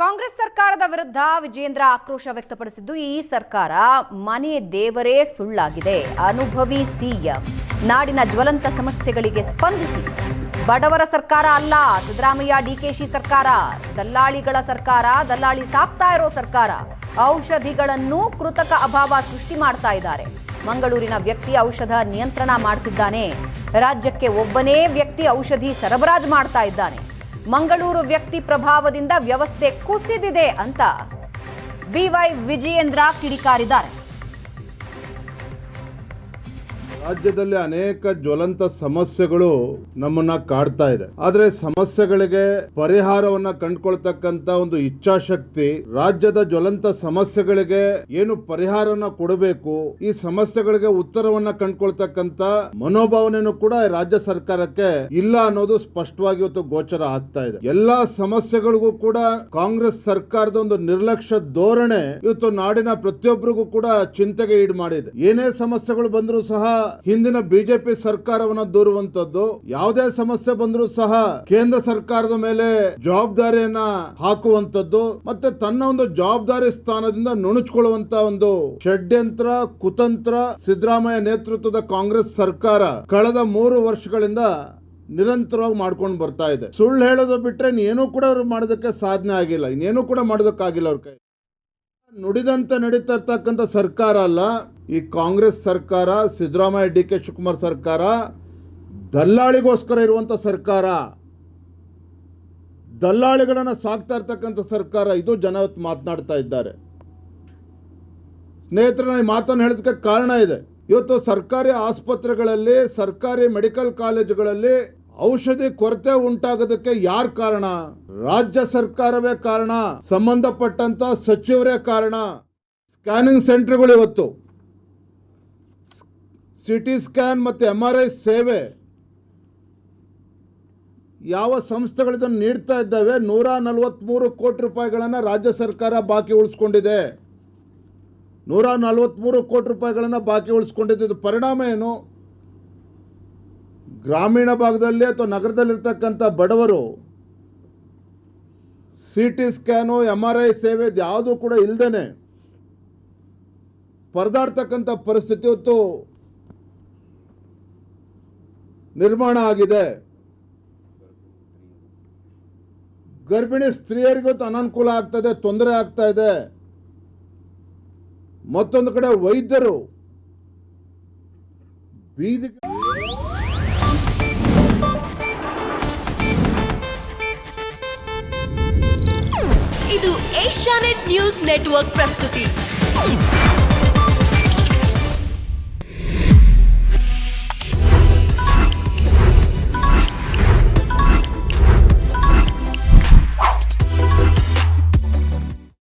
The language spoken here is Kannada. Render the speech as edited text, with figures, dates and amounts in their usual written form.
ಕಾಂಗ್ರೆಸ್ ಸರ್ಕಾರದ ವಿರುದ್ಧ ವಿಜೇಂದ್ರ ಆಕ್ರೋಶ ವ್ಯಕ್ತಪಡಿಸಿದ್ದು ಈ ಸರ್ಕಾರ ಮನೆ ದೇವರೇ ಸುಳ್ಳಾಗಿದೆ. ಅನುಭವಿ ಸಿಎಂ ನಾಡಿನ ಜ್ವಲಂತ ಸಮಸ್ಯೆಗಳಿಗೆ ಸ್ಪಂದಿಸಿ. ಬಡವರ ಸರ್ಕಾರ ಅಲ್ಲ ಸಿದ್ದರಾಮಯ್ಯ ಡಿಕೆಶಿ ಸರ್ಕಾರ, ದಲ್ಲಾಳಿಗಳ ಸರ್ಕಾರ, ದಲ್ಲಾಳಿ ಸಾಕ್ತಾ ಇರೋ ಸರ್ಕಾರ. ಔಷಧಿಗಳನ್ನು ಕೃತಕ ಅಭಾವ ಸೃಷ್ಟಿ ಮಾಡ್ತಾ ಇದ್ದಾರೆ. ಮಂಗಳೂರಿನ ವ್ಯಕ್ತಿ ಔಷಧ ನಿಯಂತ್ರಣ ಮಾಡ್ತಿದ್ದಾನೆ. ರಾಜ್ಯಕ್ಕೆ ಒಬ್ಬನೇ ವ್ಯಕ್ತಿ ಔಷಧಿ ಸರಬರಾಜು ಮಾಡ್ತಾ ಇದ್ದಾನೆ. ಮಂಗಳೂರು ವ್ಯಕ್ತಿ ಪ್ರಭಾವದಿಂದ ವ್ಯವಸ್ಥೆ ಕುಸಿದಿದೆ ಅಂತ ಬಿವೈ ವಿಜಯೇಂದ್ರ ಕಿಡಿಕಾರಿದ್ದಾರೆ. ರಾಜ್ಯದಲ್ಲಿ ಅನೇಕ ಜ್ವಲಂತ ಸಮಸ್ಯೆಗಳು ನಮ್ಮನ್ನ ಕಾಡ್ತಾ ಇದೆ. ಆದ್ರೆ ಸಮಸ್ಯೆಗಳಿಗೆ ಪರಿಹಾರವನ್ನ ಕಂಡುಕೊಳ್ತಕ್ಕಂತ ಒಂದು ಇಚ್ಛಾಶಕ್ತಿ, ರಾಜ್ಯದ ಜ್ವಲಂತ ಸಮಸ್ಯೆಗಳಿಗೆ ಏನು ಪರಿಹಾರನ ಕೊಡಬೇಕು, ಈ ಸಮಸ್ಯೆಗಳಿಗೆ ಉತ್ತರವನ್ನ ಕಂಡುಕೊಳ್ತಕ್ಕಂತ ಮನೋಭಾವನೆಯೂ ಕೂಡ ರಾಜ್ಯ ಸರ್ಕಾರಕ್ಕೆ ಇಲ್ಲ ಅನ್ನೋದು ಸ್ಪಷ್ಟವಾಗಿ ಇವತ್ತು ಗೋಚರ ಆಗ್ತಾ ಇದೆ. ಎಲ್ಲಾ ಸಮಸ್ಯೆಗಳಿಗೂ ಕೂಡ ಕಾಂಗ್ರೆಸ್ ಸರ್ಕಾರದ ಒಂದು ನಿರ್ಲಕ್ಷ್ಯ ಧೋರಣೆ ಇವತ್ತು ನಾಡಿನ ಪ್ರತಿಯೊಬ್ಬರಿಗೂ ಕೂಡ ಚಿಂತೆಗೆ ಈಡು ಮಾಡಿದೆ. ಏನೇ ಸಮಸ್ಯೆಗಳು ಬಂದರೂ ಸಹ ಹಿಂದಿನ ಬಿಜೆಪಿ ಸರ್ಕಾರವನ್ನ ದೂರುವಂತದ್ದು, ಯಾವುದೇ ಸಮಸ್ಯೆ ಬಂದರೂ ಸಹ ಕೇಂದ್ರ ಸರ್ಕಾರದ ಮೇಲೆ ಜವಾಬ್ದಾರಿಯನ್ನ ಹಾಕುವಂತದ್ದು, ಮತ್ತೆ ತನ್ನ ಒಂದು ಜವಾಬ್ದಾರಿ ಸ್ಥಾನದಿಂದ ನುಣುಚಿಕೊಳ್ಳುವಂತ ಒಂದು ಷಡ್ಯಂತ್ರ ಕುತಂತ್ರ ಸಿದ್ದರಾಮಯ್ಯ ನೇತೃತ್ವದ ಕಾಂಗ್ರೆಸ್ ಸರ್ಕಾರ ಕಳೆದ 3 ವರ್ಷಗಳಿಂದ ನಿರಂತರವಾಗಿ ಮಾಡ್ಕೊಂಡು ಬರ್ತಾ ಇದೆ. ಸುಳ್ಳು ಹೇಳೋದು ಬಿಟ್ರೆ ಇನ್ನೇನು ಕೂಡ ಅವ್ರು ಮಾಡೋದಕ್ಕೆ ಸಾಧನೆ ಆಗಿಲ್ಲ, ಇನ್ನೇನು ಕೂಡ ಮಾಡೋದಕ್ಕಾಗಿಲ್ಲ ಅವ್ರ ಕೈ. ನುಡಿದಂತೆ ನಡೀತಾ ಇರ್ತಕ್ಕಂಥ ಸರ್ಕಾರ ಅಲ್ಲ ಈ ಕಾಂಗ್ರೆಸ್ ಸರ್ಕಾರ. ಸಿದ್ದರಾಮಯ್ಯ ಡಿಕೆ ಶಿವಕುಮಾರ್ ಸರ್ಕಾರ ದಲ್ಲಾಳಿಗೋಸ್ಕರ ಇರುವಂತ ಸರ್ಕಾರ, ದಲ್ಲಾಳಿಗಳನ್ನ ಸಾಕ್ತಾ ಇರ್ತಕ್ಕಂಥ ಸರ್ಕಾರ. ಇದು ಜನ ಇವತ್ತು ಮಾತನಾಡ್ತಾ ಇದ್ದಾರೆ. ಸ್ನೇಹಿತರೆ, ಈ ಮಾತನ್ನು ಹೇಳೋದಕ್ಕೆ ಕಾರಣ ಇದೆ. ಇವತ್ತು ಸರ್ಕಾರಿ ಆಸ್ಪತ್ರೆಗಳಲ್ಲಿ, ಸರ್ಕಾರಿ ಮೆಡಿಕಲ್ ಕಾಲೇಜುಗಳಲ್ಲಿ ಔಷಧಿ ಕೊರತೆ ಉಂಟಾಗೋದಕ್ಕೆ ಯಾರು ಕಾರಣ? ರಾಜ್ಯ ಸರ್ಕಾರವೇ ಕಾರಣ, ಸಂಬಂಧಪಟ್ಟಂತ ಸಚಿವರೇ ಕಾರಣ. ಸ್ಕ್ಯಾನಿಂಗ್ ಸೆಂಟರ್ಗಳು ಇವತ್ತು ಸಿಟಿ ಸ್ಕ್ಯಾನ್ ಮತ್ತು MRI ಸೇವೆ ಯಾವ ಸಂಸ್ಥೆಗಳಿಂದ ನೀಡ್ತಾ ಇದ್ದಾವೆ? 143 ಕೋಟಿ ರೂಪಾಯಿಗಳನ್ನು ರಾಜ್ಯ ಸರ್ಕಾರ ಬಾಕಿ ಉಳಿಸ್ಕೊಂಡಿದೆ. 143 ಕೋಟಿ ರೂಪಾಯಿಗಳನ್ನು ಬಾಕಿ ಉಳಿಸ್ಕೊಂಡಿದ್ದು ಪರಿಣಾಮ ಏನು? ಗ್ರಾಮೀಣ ಭಾಗದಲ್ಲಿ ಅಥವಾ ನಗರದಲ್ಲಿರ್ತಕ್ಕಂಥ ಬಡವರು ಸಿಟಿ ಸ್ಕ್ಯಾನು MRI ಸೇವೆ ಯಾವುದೂ ಕೂಡ ಇಲ್ಲದೇನೆ ಪರದಾಡ್ತಕ್ಕಂಥ ಪರಿಸ್ಥಿತಿ ಇವತ್ತು ನಿರ್ಮಾಣ ಆಗಿದೆ. ಗರ್ಭಿಣಿ ಸ್ತ್ರೀಯರಿಗೂ ಅನಾನುಕೂಲ ಆಗ್ತಾ ಇದೆ, ತೊಂದರೆ ಆಗ್ತಾ ಇದೆ. ಮತ್ತೊಂದು ಕಡೆ ವೈದ್ಯರು ಬೀದಿ. ಇದು ಏಷ್ಯಾನೆಟ್ ನ್ಯೂಸ್ ನೆಟ್ವರ್ಕ್ ಪ್ರಸ್ತುತಿ.